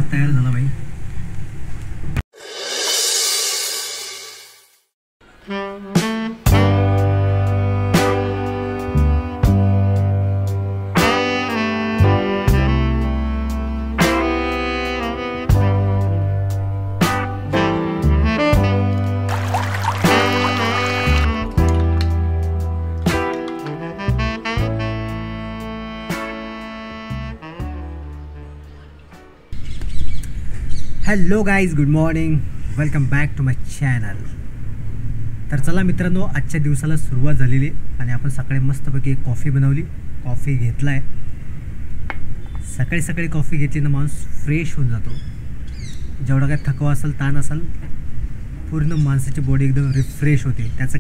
भात तयार झाला भाई. Hello guys, good morning, welcome back to my channel. तर चला मित्रांनो, आजच्या दिवसाला सुरुवात झालेली आणि आपण सकाळी मस्तपैकी एक कॉफी बनवली, कॉफी घेतला आहे. सकाळी सकाळी कॉफी घेतली ना माणूस फ्रेश होऊन जातो. जेवढा काय थकवा असेल, ताण असेल, पूर्ण माणसाची बॉडी एकदम रिफ्रेश होते. त्याचं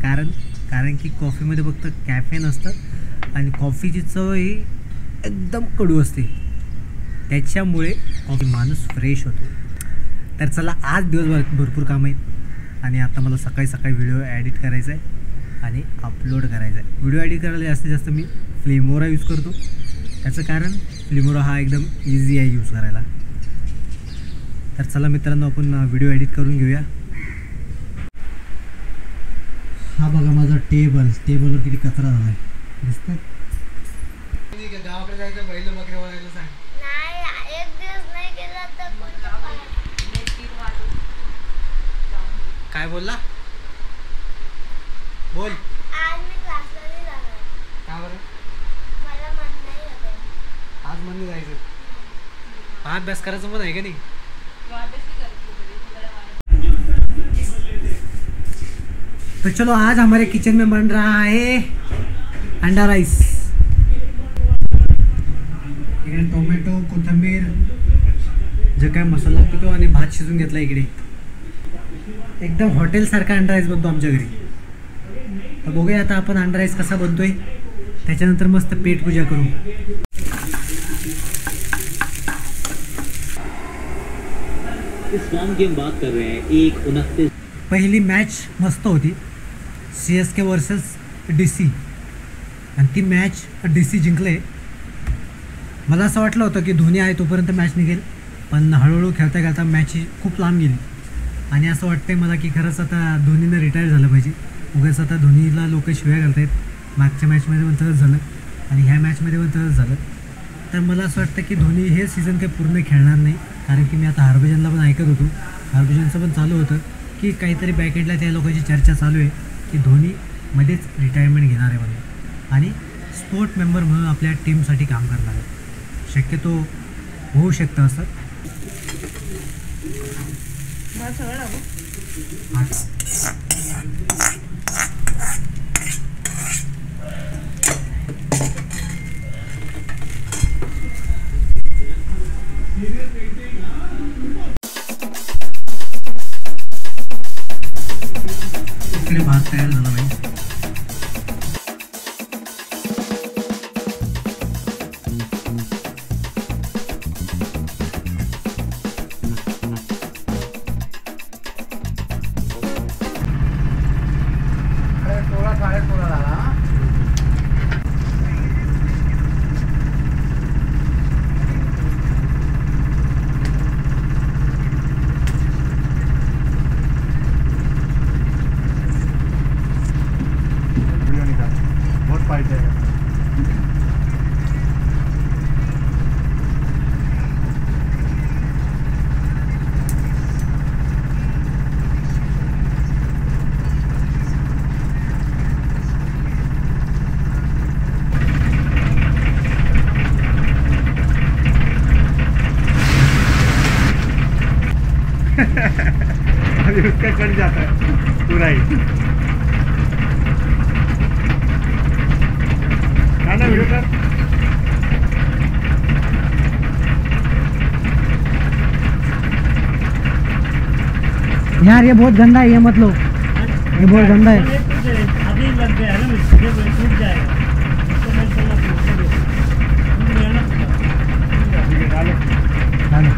कारण की कॉफीमध्ये फक्त कॅफेन असतं आणि कॉफीची चव ही एकदम कडू असते. त्याच्यामुळे कॉफी माणूस फ्रेश होतो. तर चला, आज दिवसभर भरपूर काम आहेत आणि आता मला सकाळी सकाळी व्हिडिओ एडिट करायचा आहे आणि अपलोड करायचा आहे. व्हिडिओ एडिट करायला जास्तीत जास्त मी फ्लेमोरा यूज करतो. त्याचं कारण फ्लेमोरा हा एकदम इझी आहे यूज करायला. तर चला मित्रांनो, आपण व्हिडिओ एडिट करून घेऊया. हा बघा माझा टेबलवर किती कचरा झाला आहे, दिसतंय. गावाकडे जायचं, बैल बकरे वळायला सांग. काय बोलला? बोल. आज मी क्लासला नाही जाणार. का बरं? मला मन नाही होत. आज मन नाही जायचं. हा अभ्यास करायचं मन आहे का नाही? तो चलो, आज हमारे किचन में बन रहा है अंडा राइस. इकडे टोमॅटो, कोथिंबीर, जे काय मसाला लागतो तो आणि भात शिजून घेतला. इकडे एकदम हॉटेलसारखा अंडा राईस बनतो आमच्या घरी. तर बघूया आता आपण अंडा राईस कसा बनतोय, त्याच्यानंतर मस्त पेट पूजा करू. इस फॉर्म की हम बात कर रहे हैं 1-29. पहिली मॅच मस्त होती, CSK वर्सेस DC, आणि ती मॅच DC जिंकले. मला असं वाटलं होतं की धोनी आहे तोपर्यंत मॅच निघेल, पण हळूहळू खेळता खेळता मॅच खूप लांब गेली. आणि असं वाटतंय मला की खरंच आता धोनीनं रिटायर झालं पाहिजे. उगाच आता धोनीला लोक शिव्या घालत आहेत. मागच्या मॅचमध्ये पण तसंच झालं आणि ह्या मॅचमध्ये पण तसंच झालं. तर मला असं वाटतं की धोनी हे सीझन काही पूर्ण खेळणार नाही. कारण की मी आता हरभजनला पण ऐकत होतो, हरभजनचं पण चालू होतं की काहीतरी बॅकेंडला त्या लोकांची चर्चा चालू आहे की धोनी मध्येच रिटायरमेंट घेणार आहे म्हणून आणि स्पोर्ट मेंबर म्हणून आपल्या टीमसाठी काम करणार आहे. शक्यतो होऊ शकतं असं. इकडे भात तयार झाला भाई. अभी उसका कट जाता है पूरा ही. गाना वीडियो कर यार, ये बहुत गंदा है, ये मत लो, ये बहुत गंदा है. अभी लग गया है ना, टूट जाएगा. डालो.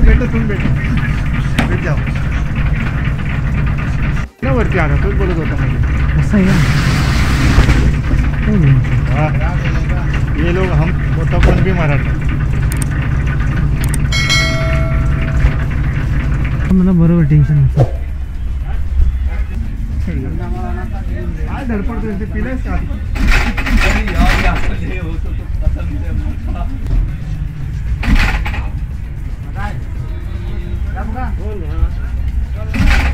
बैठो तुम बैठो. होती आता तोच बोलत होता म्हणजे असं आहे का हो ना. हाँ, ये लोग हम कोटप्पन भी मराठा मला बरोबर टेन्शन नसतं. काय धडपडतो ते पिलायस का बोल हाँ